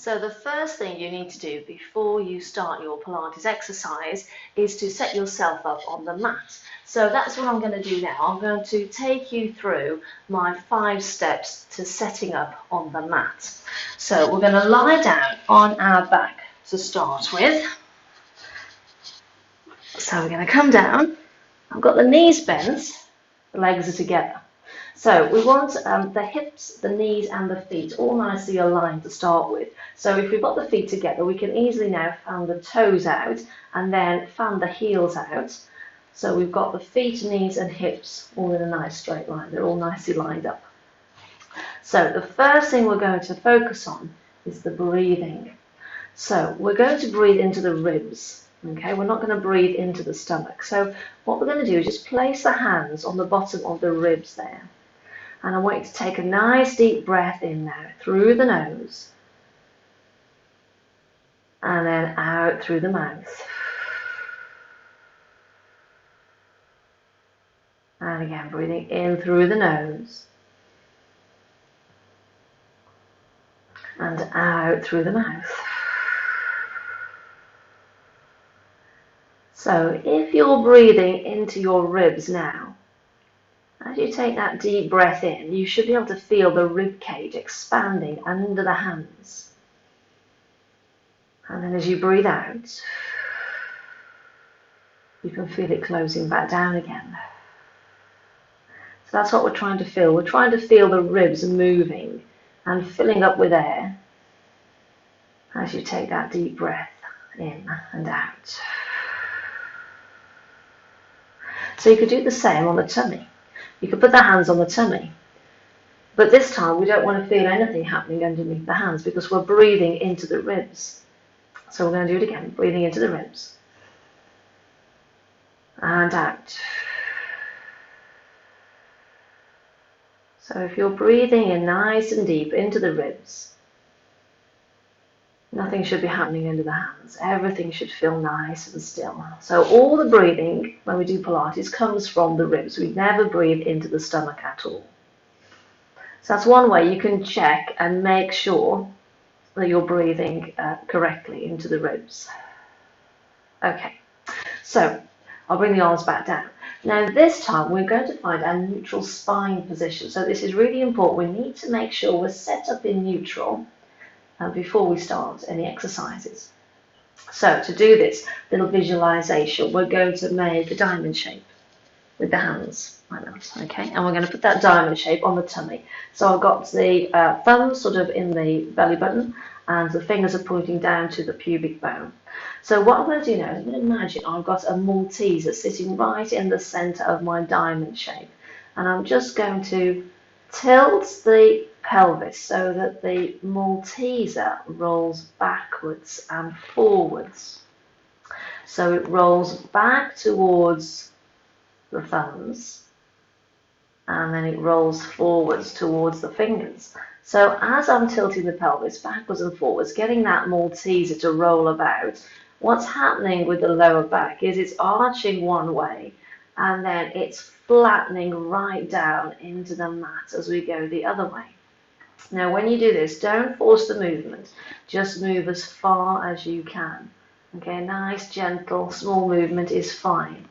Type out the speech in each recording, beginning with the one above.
So the first thing you need to do before you start your Pilates exercise is to set yourself up on the mat. So that's what I'm going to do now. I'm going to take you through my 5 steps to setting up on the mat. So we're going to lie down on our back to start with. So we're going to come down. I've got the knees bent, the legs are together. So we want the hips, the knees and the feet all nicely aligned to start with. So if we've got the feet together, we can easily now fan the toes out and then fan the heels out. So we've got the feet, knees and hips all in a nice straight line. They're all nicely lined up. So the first thing we're going to focus on is the breathing. So we're going to breathe into the ribs. Okay, we're not going to breathe into the stomach. So what we're going to do is just place the hands on the bottom of the ribs there. And I want you to take a nice deep breath in now through the nose and then out through the mouth. And again, breathing in through the nose and out through the mouth. So if you're breathing into your ribs now, as you take that deep breath in, you should be able to feel the rib cage expanding under the hands. And then as you breathe out, you can feel it closing back down again. So that's what we're trying to feel. We're trying to feel the ribs moving and filling up with air as you take that deep breath in and out. So you could do the same on the tummy. You could put the hands on the tummy. But this time we don't want to feel anything happening underneath the hands because we're breathing into the ribs. So we're going to do it again, breathing into the ribs. And out. So if you're breathing in nice and deep into the ribs, nothing should be happening under the hands. Everything should feel nice and still. So all the breathing when we do Pilates comes from the ribs. We never breathe into the stomach at all. So that's one way you can check and make sure that you're breathing correctly into the ribs. Okay, so I'll bring the arms back down. Now this time we're going to find our neutral spine position. So this is really important. We need to make sure we're set up in neutral before we start any exercises. So to do this little visualization, we're going to make a diamond shape with the hands like that, okay? And we're going to put that diamond shape on the tummy. So I've got the thumbs sort of in the belly button and the fingers are pointing down to the pubic bone. So what I'm going to do now is I'm going to imagine I've got a Malteser sitting right in the center of my diamond shape. And I'm just going to tilt the pelvis so that the Malteser rolls backwards and forwards. So it rolls back towards the thumbs and then it rolls forwards towards the fingers. So as I'm tilting the pelvis backwards and forwards, getting that Malteser to roll about, what's happening with the lower back is it's arching one way and then it's flattening right down into the mat as we go the other way. Now when you do this, don't force the movement, just move as far as you can. Okay, nice, gentle, small movement is fine.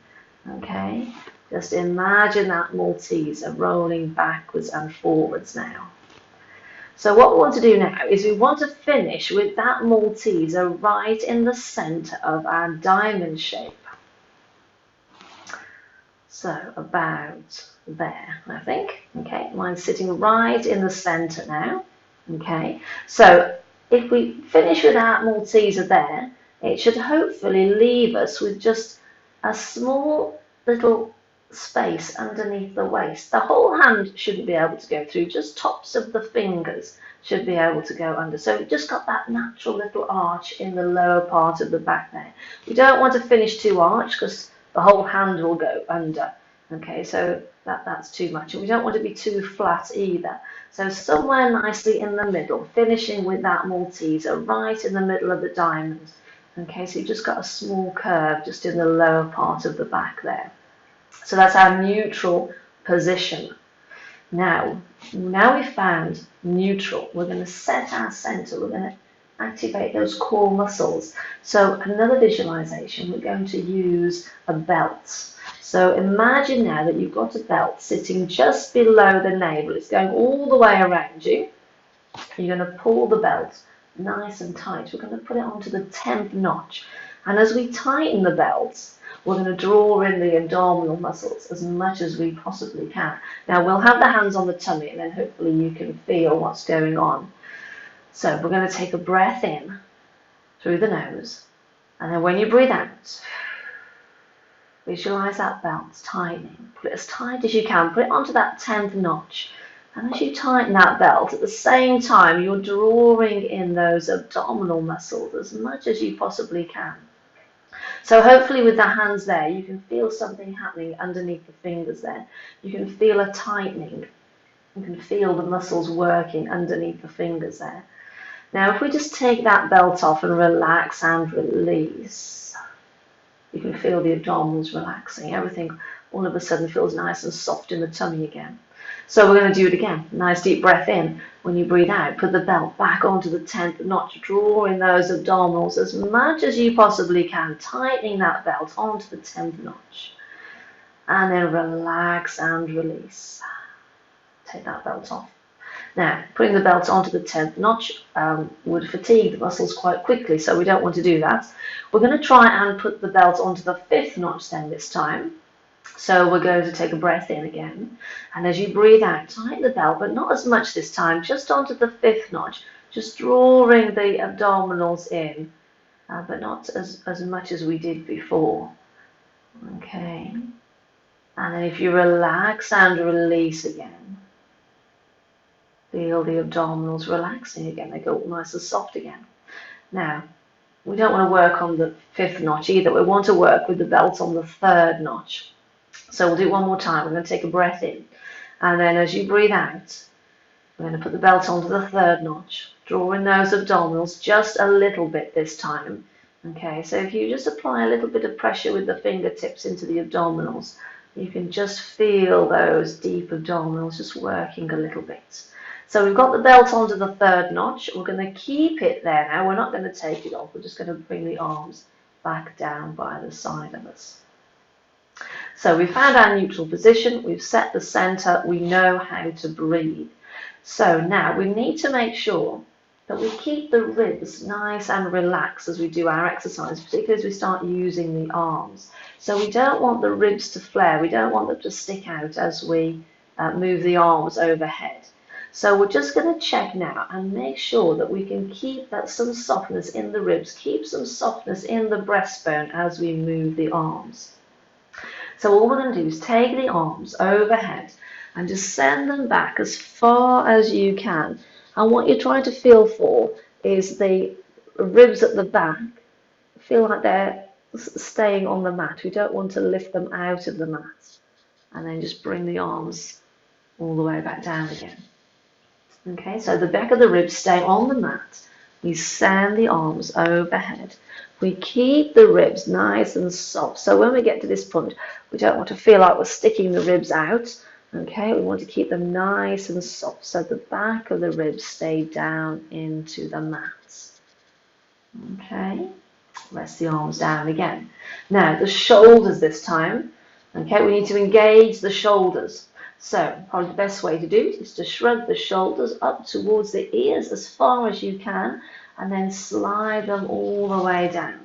Okay, just imagine that Malteser rolling backwards and forwards now. So what we want to do now is we want to finish with that Malteser right in the center of our diamond shape. So about there, I think. Okay, mine's sitting right in the center now. Okay, so if we finish with our Malteser there, it should hopefully leave us with just a small little space underneath the waist. The whole hand shouldn't be able to go through, just tops of the fingers should be able to go under. So we've just got that natural little arch in the lower part of the back there. We don't want to finish too arched because the whole hand will go under. Okay, so that's too much. And we don't want to be too flat either. So somewhere nicely in the middle, finishing with that Malteser right in the middle of the diamond. Okay, so you've just got a small curve just in the lower part of the back there. So that's our neutral position. Now we've found neutral, we're going to set our center. We're going to activate those core muscles. So another visualization, we're going to use a belt. So imagine now that you've got a belt sitting just below the navel. It's going all the way around you. You're going to pull the belt nice and tight. We're going to put it onto the 10th notch. And as we tighten the belt, we're going to draw in the abdominal muscles as much as we possibly can. Now we'll have the hands on the tummy and then hopefully you can feel what's going on. So we're going to take a breath in through the nose. And then when you breathe out, visualize that belt tightening. Put it as tight as you can. Put it onto that 10th notch. And as you tighten that belt, at the same time, you're drawing in those abdominal muscles as much as you possibly can. So hopefully with the hands there, you can feel something happening underneath the fingers there. You can feel a tightening. You can feel the muscles working underneath the fingers there. Now, if we just take that belt off and relax and release, you can feel the abdominals relaxing. Everything all of a sudden feels nice and soft in the tummy again. So we're going to do it again. Nice deep breath in. When you breathe out, put the belt back onto the 10th notch, drawing those abdominals as much as you possibly can, tightening that belt onto the 10th notch. And then relax and release. Take that belt off. Now, putting the belt onto the 10th notch would fatigue the muscles quite quickly, so we don't want to do that. We're going to try and put the belt onto the 5th notch then this time. So we're going to take a breath in again, and as you breathe out, tighten the belt, but not as much this time, just onto the 5th notch, just drawing the abdominals in, but not as much as we did before. Okay, and then if you relax and release again, feel the abdominals relaxing again. They go all nice and soft again. Now, we don't want to work on the 5th notch either. We want to work with the belt on the 3rd notch. So we'll do it one more time. We're going to take a breath in. And then as you breathe out, we're going to put the belt onto the 3rd notch, drawing those abdominals just a little bit this time. Okay, so if you just apply a little bit of pressure with the fingertips into the abdominals, you can just feel those deep abdominals just working a little bit. So we've got the belt onto the 3rd notch. We're going to keep it there now. We're not going to take it off. We're just going to bring the arms back down by the side of us. So we've found our neutral position, we've set the center, we know how to breathe. So now we need to make sure that we keep the ribs nice and relaxed as we do our exercise, particularly as we start using the arms. So we don't want the ribs to flare, we don't want them to stick out as we move the arms overhead. So we're just going to check now and make sure that we can keep some softness in the ribs, keep some softness in the breastbone as we move the arms. So all we're going to do is take the arms overhead and just send them back as far as you can. And what you're trying to feel for is the ribs at the back feel like they're staying on the mat. We don't want to lift them out of the mat. And then just bring the arms all the way back down again. Okay, so the back of the ribs stay on the mat. We send the arms overhead. We keep the ribs nice and soft. So when we get to this point, we don't want to feel like we're sticking the ribs out. Okay, we want to keep them nice and soft. So the back of the ribs stay down into the mat. Okay, rest the arms down again. Now the shoulders this time. Okay, we need to engage the shoulders. So probably the best way to do it is to shrug the shoulders up towards the ears as far as you can, and then slide them all the way down.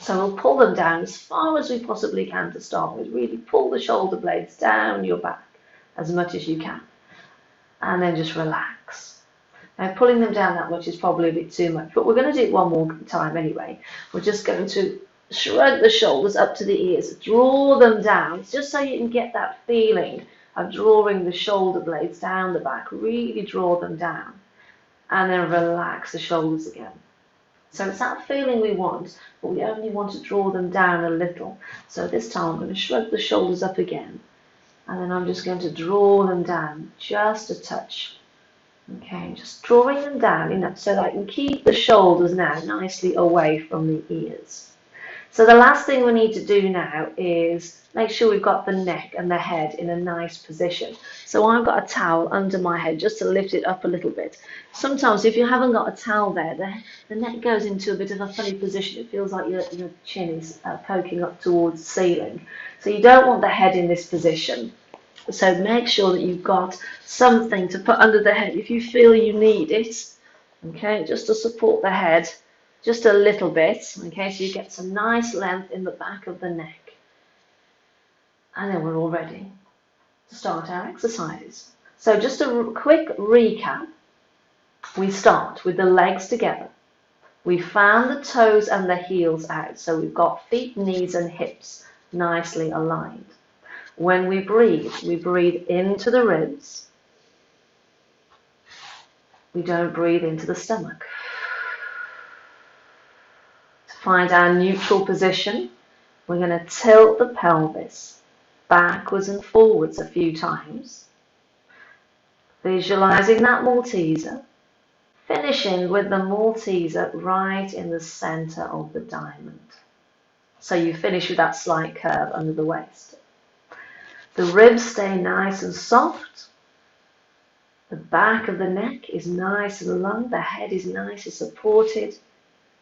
So we'll pull them down as far as we possibly can to start with. Really pull the shoulder blades down your back as much as you can. And then just relax. Now pulling them down that much is probably a bit too much, but we're going to do it one more time anyway. We're just going to shrug the shoulders up to the ears, draw them down, just so you can get that feeling of drawing the shoulder blades down the back. Really draw them down. And then relax the shoulders again. So it's that feeling we want, but we only want to draw them down a little. So this time I'm going to shrug the shoulders up again, and then I'm just going to draw them down just a touch. Okay, just drawing them down enough so that I can keep the shoulders now nicely away from the ears. So the last thing we need to do now is make sure we've got the neck and the head in a nice position. So I've got a towel under my head just to lift it up a little bit. Sometimes if you haven't got a towel there, the neck goes into a bit of a funny position. It feels like your chin is poking up towards the ceiling. So you don't want the head in this position. So make sure that you've got something to put under the head if you feel you need it, okay, just to support the head just a little bit, okay, so you get some nice length in the back of the neck. And then we're all ready to start our exercises. So just a quick recap. We start with the legs together. We fan the toes and the heels out, so we've got feet, knees and hips nicely aligned. When we breathe into the ribs. We don't breathe into the stomach. To find our neutral position, we're going to tilt the pelvis backwards and forwards a few times, visualizing that Malteser, finishing with the Malteser right in the center of the diamond. So you finish with that slight curve under the waist. The ribs stay nice and soft. The back of the neck is nice and long. The head is nicely supported.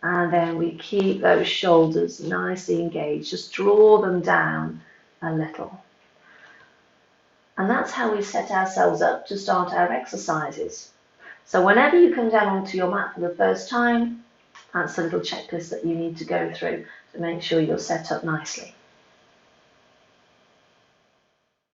And then we keep those shoulders nicely engaged. Just draw them down a little. And that's how we set ourselves up to start our exercises. So whenever you come down onto your mat for the first time, that's a little checklist that you need to go through to make sure you're set up nicely.